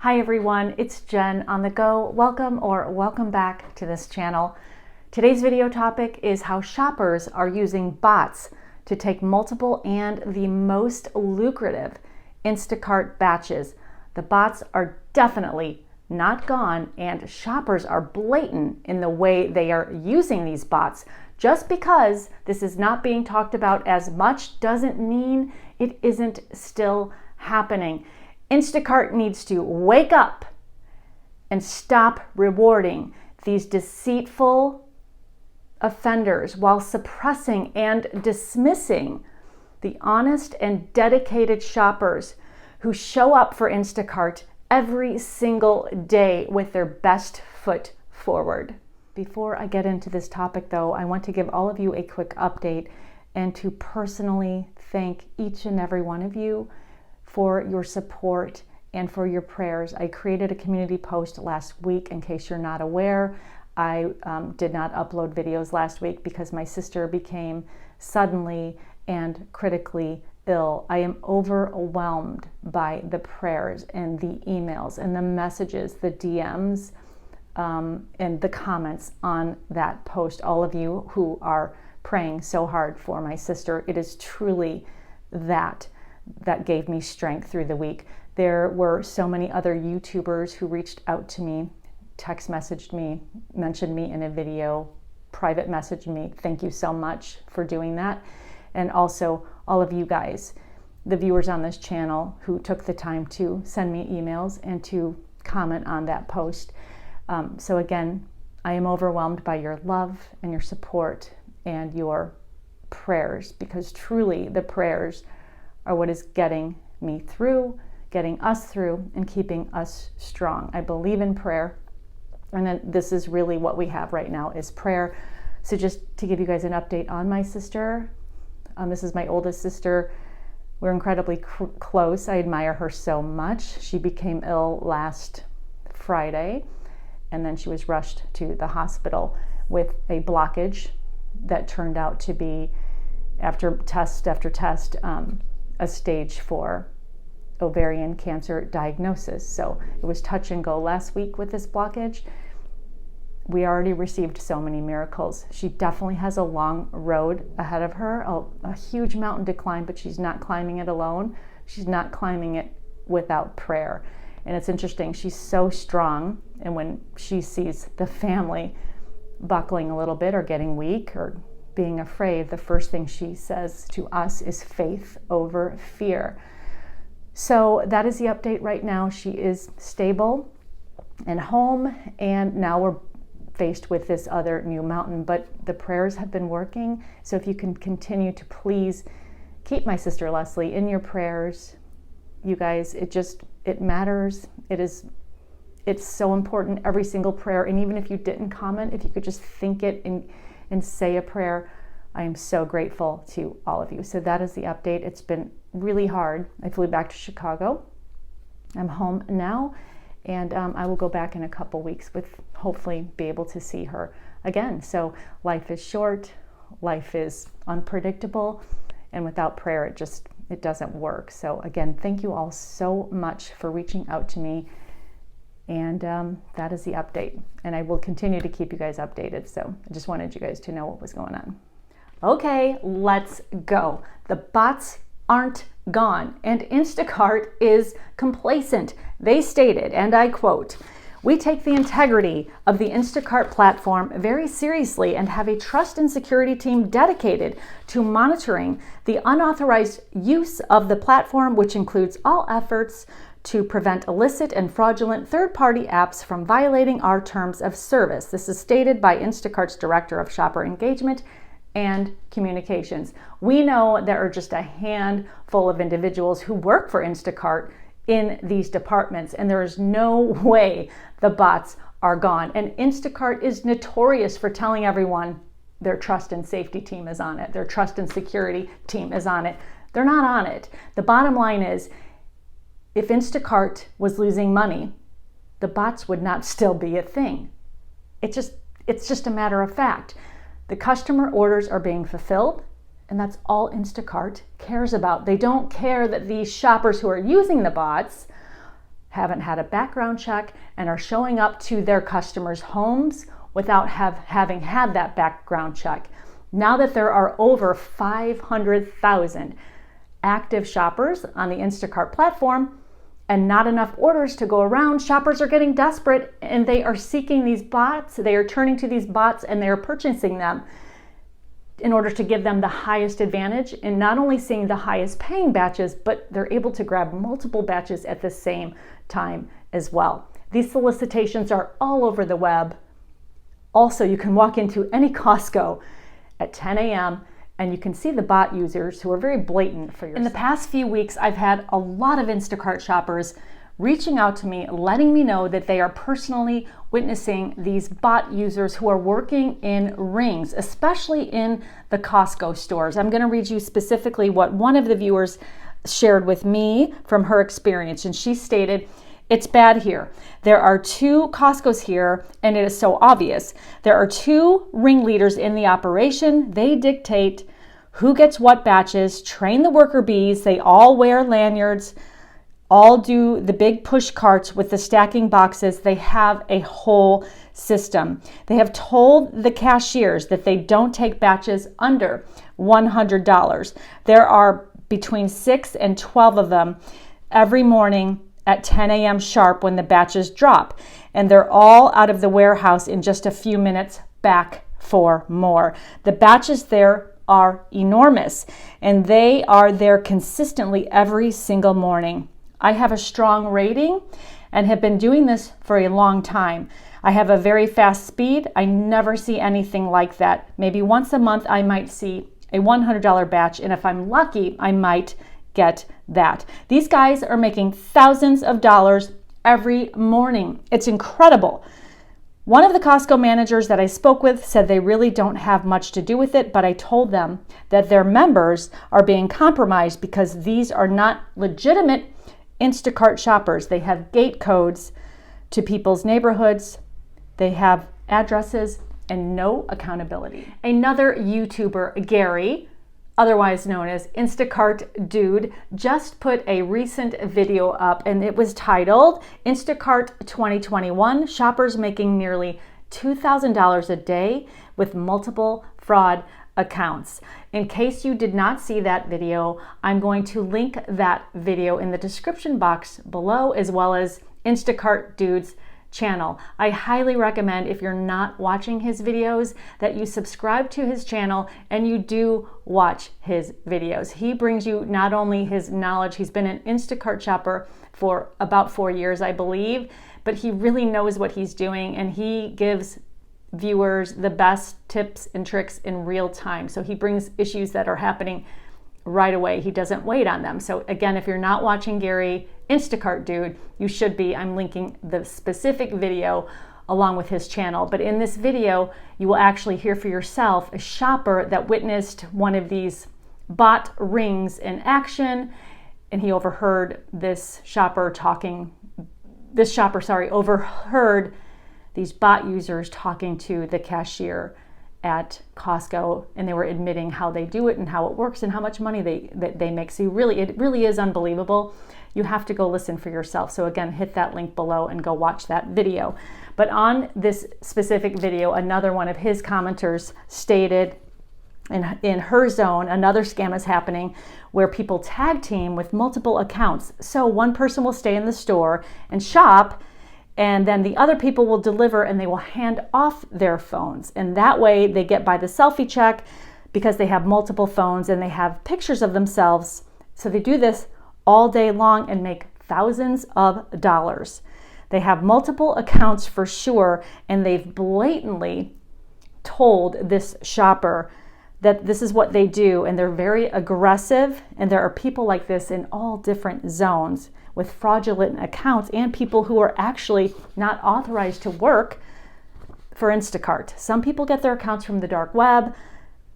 Hi everyone, it's Jen on the go. Welcome back to this channel. Today's video topic is how shoppers are using bots to take multiple and the most lucrative Instacart batches. The bots are definitely not gone, and shoppers are blatant in the way they are using these bots. Just because this is not being talked about as much doesn't mean it isn't still happening. Instacart needs to wake up and stop rewarding these deceitful offenders while suppressing and dismissing the honest and dedicated shoppers who show up for Instacart every single day with their best foot forward. Before I get into this topic though, I want to give all of you a quick update and to personally thank each and every one of you for your support and for your prayers. I created a community post last week. In case you're not aware, I did not upload videos last week because my sister became suddenly and critically ill. I am overwhelmed by the prayers and the emails and the messages, the DMs, and the comments on that post. All of you who are praying so hard for my sister, it is truly that gave me strength through the week. There were so many other YouTubers who reached out to me, text messaged me, mentioned me in a video, private messaged me. Thank you so much for doing that. And also all of you guys, the viewers on this channel who took the time to send me emails and to comment on that post. So again, I am overwhelmed by your love and your support and your prayers, because truly the prayers are what is getting me through, getting us through, and keeping us strong. I believe in prayer, and then this is really what we have right now is prayer. So just to give you guys an update on my sister, this is my oldest sister. We're incredibly close. I admire her so much. She became ill last Friday, and then she was rushed to the hospital with a blockage that turned out to be, after test after test, a stage 4 ovarian cancer diagnosis. So it was touch and go last week with this blockage. We already received so many miracles. She definitely has a long road ahead of her, a huge mountain to climb, but she's not climbing it alone. She's not climbing it without prayer. And it's interesting, she's so strong, and when she sees the family buckling a little bit or getting weak or being afraid, the first thing she says to us is faith over fear. So that is the update right now. She is stable and home, and now we're faced with this other new mountain, but the prayers have been working. So if you can continue to please keep my sister Leslie in your prayers, you guys, it matters. It's so important, every single prayer. And even if you didn't comment, if you could just think it and say a prayer, I am so grateful to all of you. So that is the update. It's been really hard. I flew back to Chicago. I'm home now, and I will go back in a couple weeks with hopefully be able to see her again. So life is short, life is unpredictable, and without prayer, it doesn't work. So again, thank you all so much for reaching out to me. And that is the update. And I will continue to keep you guys updated. So I just wanted you guys to know what was going on. Okay, let's go. The bots aren't gone, and Instacart is complacent. They stated, and I quote, "We take the integrity of the Instacart platform very seriously and have a trust and security team dedicated to monitoring the unauthorized use of the platform, which includes all efforts to prevent illicit and fraudulent third-party apps from violating our terms of service." This is stated by Instacart's Director of Shopper Engagement and Communications. We know there are just a handful of individuals who work for Instacart in these departments, and there is no way the bots are gone. And Instacart is notorious for telling everyone their trust and safety team is on it. Their trust and security team is on it. They're not on it. The bottom line is, if Instacart was losing money, the bots would not still be a thing. It's just a matter of fact. The customer orders are being fulfilled, and that's all Instacart cares about. They don't care that these shoppers who are using the bots haven't had a background check, and are showing up to their customers' homes without having had that background check. Now that there are over 500,000 active shoppers on the Instacart platform and not enough orders to go around, shoppers are getting desperate and they are seeking these bots. They are turning to these bots and they are purchasing them in order to give them the highest advantage in not only seeing the highest paying batches, but they're able to grab multiple batches at the same time as well. These solicitations are all over the web. Also, you can walk into any Costco at 10 a.m. and you can see the bot users who are very blatant for yourself. In the past few weeks, I've had a lot of Instacart shoppers reaching out to me, letting me know that they are personally witnessing these bot users who are working in rings, especially in the Costco stores. I'm going to read you specifically what one of the viewers shared with me from her experience, and she stated, "It's bad here. There are 2 Costco's here, and it is so obvious. There are 2 ringleaders in the operation. They dictate who gets what batches, train the worker bees. They all wear lanyards, all do the big push carts with the stacking boxes. They have a whole system. They have told the cashiers that they don't take batches under $100. There are between 6 and 12 of them every morning at 10 a.m. sharp when the batches drop. And they're all out of the warehouse in just a few minutes back for more. The batches there are enormous, and they are there consistently every single morning. I have a strong rating and have been doing this for a long time. I have a very fast speed. I never see anything like that. Maybe once a month I might see a $100 batch, and if I'm lucky, I might get that. These guys are making thousands of dollars every morning. It's incredible. One of the Costco managers that I spoke with said they really don't have much to do with it, but I told them that their members are being compromised because these are not legitimate Instacart shoppers. They have gate codes to people's neighborhoods. They have addresses and no accountability. Another YouTuber, Gary, otherwise known as Instacart Dude, just put a recent video up, and it was titled Instacart 2021, Shoppers Making Nearly $2,000 a Day with Multiple Fraud Accounts. In case you did not see that video, I'm going to link that video in the description box below, as well as Instacart Dude's channel. I highly recommend, if you're not watching his videos, that you subscribe to his channel and you do watch his videos. He brings you not only his knowledge, he's been an Instacart shopper for about 4 years, I believe, but he really knows what he's doing, and he gives viewers the best tips and tricks in real time. So he brings issues that are happening right away. He doesn't wait on them. So again, if you're not watching Gary, Instacart Dude, you should be. I'm linking the specific video along with his channel. But in this video, you will actually hear for yourself a shopper that witnessed one of these bot rings in action, and he overheard overheard these bot users talking to the cashier at Costco, and they were admitting how they do it and how it works and how much money they make. So it really is unbelievable. You have to go listen for yourself. So again, hit that link below and go watch that video. But on this specific video, another one of his commenters stated, in her zone, another scam is happening where people tag team with multiple accounts. So one person will stay in the store and shop, and then the other people will deliver and they will hand off their phones. And that way they get by the selfie check because they have multiple phones and they have pictures of themselves. So they do this all day long and make thousands of dollars. They have multiple accounts for sure, and they've blatantly told this shopper that this is what they do, and they're very aggressive, and there are people like this in all different zones with fraudulent accounts and people who are actually not authorized to work for Instacart. Some people get their accounts from the dark web,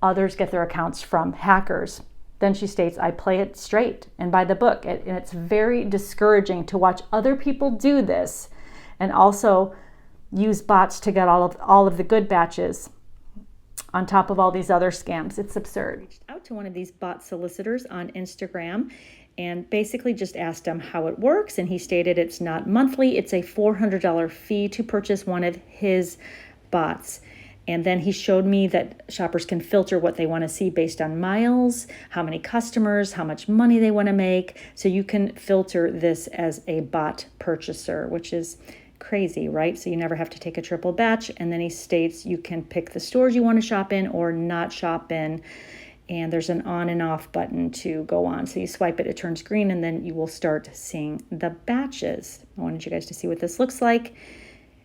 others get their accounts from hackers. Then she states, I play it straight and by the book, and it's very discouraging to watch other people do this and also use bots to get all of the good batches on top of all these other scams. It's absurd. I reached out to one of these bot solicitors on Instagram, and basically just asked him how it works. And he stated it's not monthly. It's a $400 fee to purchase one of his bots. And then he showed me that shoppers can filter what they want to see based on miles, how many customers, how much money they want to make. So you can filter this as a bot purchaser, which is crazy, right? So you never have to take a triple batch. And then he states you can pick the stores you want to shop in or not shop in. And there's an on and off button to go on. So you swipe it, it turns green, and then you will start seeing the batches. I wanted you guys to see what this looks like.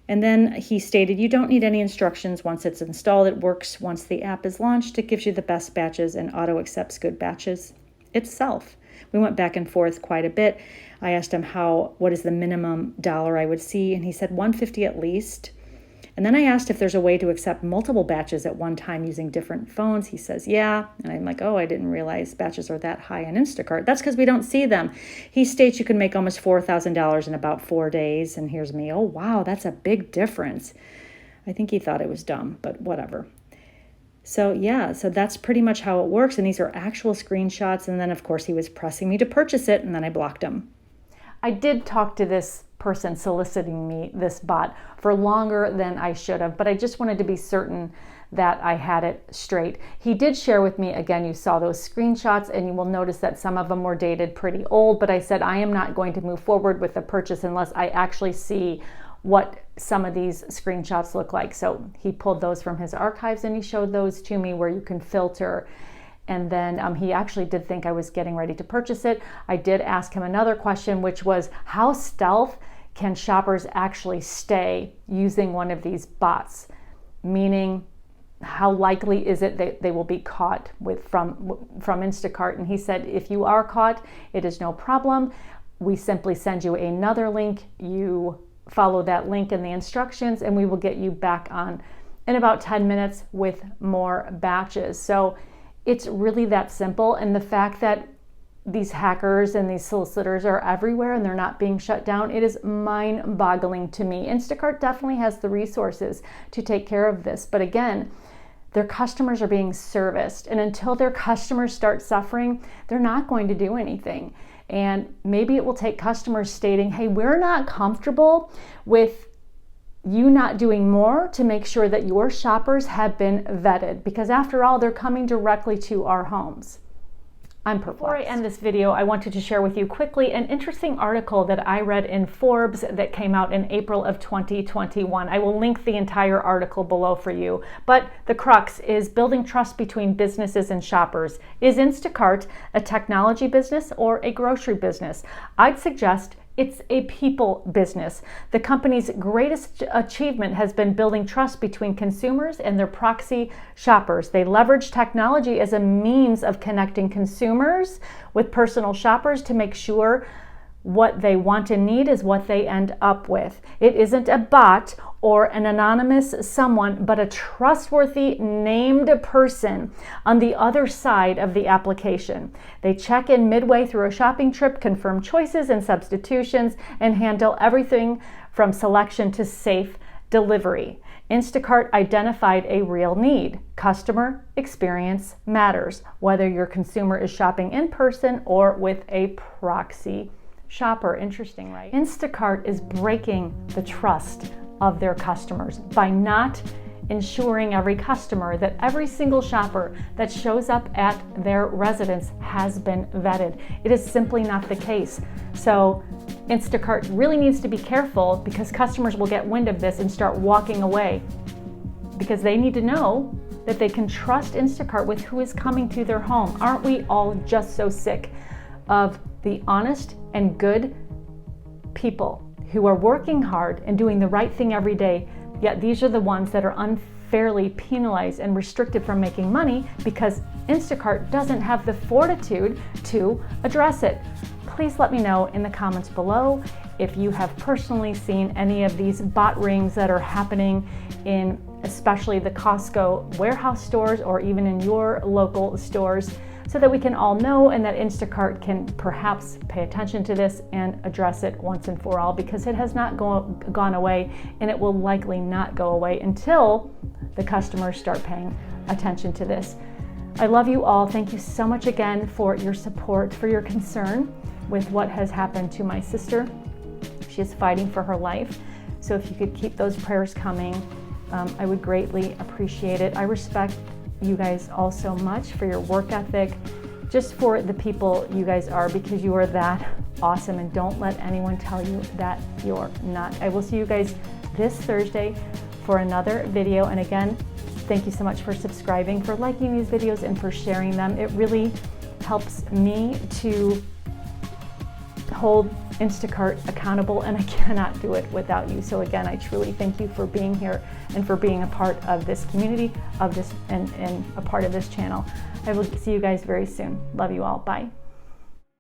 And then he stated you don't need any instructions once it's installed. It works once the app is launched. It gives you the best batches and auto accepts good batches itself. We went back and forth quite a bit. I asked him what is the minimum dollar I would see, and he said $150 at least. And then I asked if there's a way to accept multiple batches at one time using different phones. He says, yeah. And I'm like, oh, I didn't realize batches are that high on Instacart. That's because we don't see them. He states you can make almost $4,000 in about 4 days. And here's me, oh, wow, that's a big difference. I think he thought it was dumb, but whatever. So yeah, so that's pretty much how it works. And these are actual screenshots. And then, of course, he was pressing me to purchase it, and then I blocked him. I did talk to this person soliciting me this bot for longer than I should have, but I just wanted to be certain that I had it straight. He did share with me, again, you saw those screenshots, and you will notice that some of them were dated pretty old, but I said I am not going to move forward with the purchase unless I actually see what some of these screenshots look like. So he pulled those from his archives and he showed those to me where you can filter. And then he actually did think I was getting ready to purchase it. I did ask him another question, which was how stealth can shoppers actually stay using one of these bots? Meaning, how likely is it that they will be caught from Instacart? And he said, if you are caught, it is no problem. We simply send you another link. You follow that link in the instructions, and we will get you back on in about 10 minutes with more batches. So it's really that simple. And the fact that these hackers and these solicitors are everywhere and they're not being shut down, it is mind-boggling to me. Instacart definitely has the resources to take care of this. But again, their customers are being serviced. And until their customers start suffering, they're not going to do anything. And maybe it will take customers stating, hey, we're not comfortable with you not doing more to make sure that your shoppers have been vetted, because after all, they're coming directly to our homes. I'm perplexed. Before I end this video, I wanted to share with you quickly an interesting article that I read in Forbes that came out in April of 2021. I will link the entire article below for you. But the crux is building trust between businesses and shoppers. Is Instacart a technology business or a grocery business? I'd suggest it's a people business. The company's greatest achievement has been building trust between consumers and their proxy shoppers. They leverage technology as a means of connecting consumers with personal shoppers to make sure what they want and need is what they end up with. It isn't a bot or an anonymous someone, but a trustworthy named person on the other side of the application. They check in midway through a shopping trip, confirm choices and substitutions, and handle everything from selection to safe delivery. Instacart identified a real need. Customer experience matters, whether your consumer is shopping in person or with a proxy shopper. Interesting, right? Instacart is breaking the trust of their customers by not ensuring every customer that every single shopper that shows up at their residence has been vetted. It is simply not the case. So Instacart really needs to be careful, because customers will get wind of this and start walking away, because they need to know that they can trust Instacart with who is coming to their home. Aren't we all just so sick of the honest and good people who are working hard and doing the right thing every day, yet these are the ones that are unfairly penalized and restricted from making money because Instacart doesn't have the fortitude to address it? Please let me know in the comments below if you have personally seen any of these bot rings that are happening in especially the Costco warehouse stores or even in your local stores, so that we can all know and that Instacart can perhaps pay attention to this and address it once and for all, because it has not gone away, and it will likely not go away until the customers start paying attention to this. I love you all. Thank you so much again for your support, for your concern with what has happened to my sister. She is fighting for her life. So if you could keep those prayers coming, I would greatly appreciate it. I respect you guys all so much for your work ethic, just for the people you guys are, because you are that awesome, and don't let anyone tell you that you're not. I will see you guys this Thursday for another video. And again, thank you so much for subscribing, for liking these videos, and for sharing them. It really helps me to hold Instacart accountable, and I cannot do it without you. So again, I truly thank you for being here and for being a part of this community, of this and a part of this channel. I will see you guys very soon. Love you all. Bye.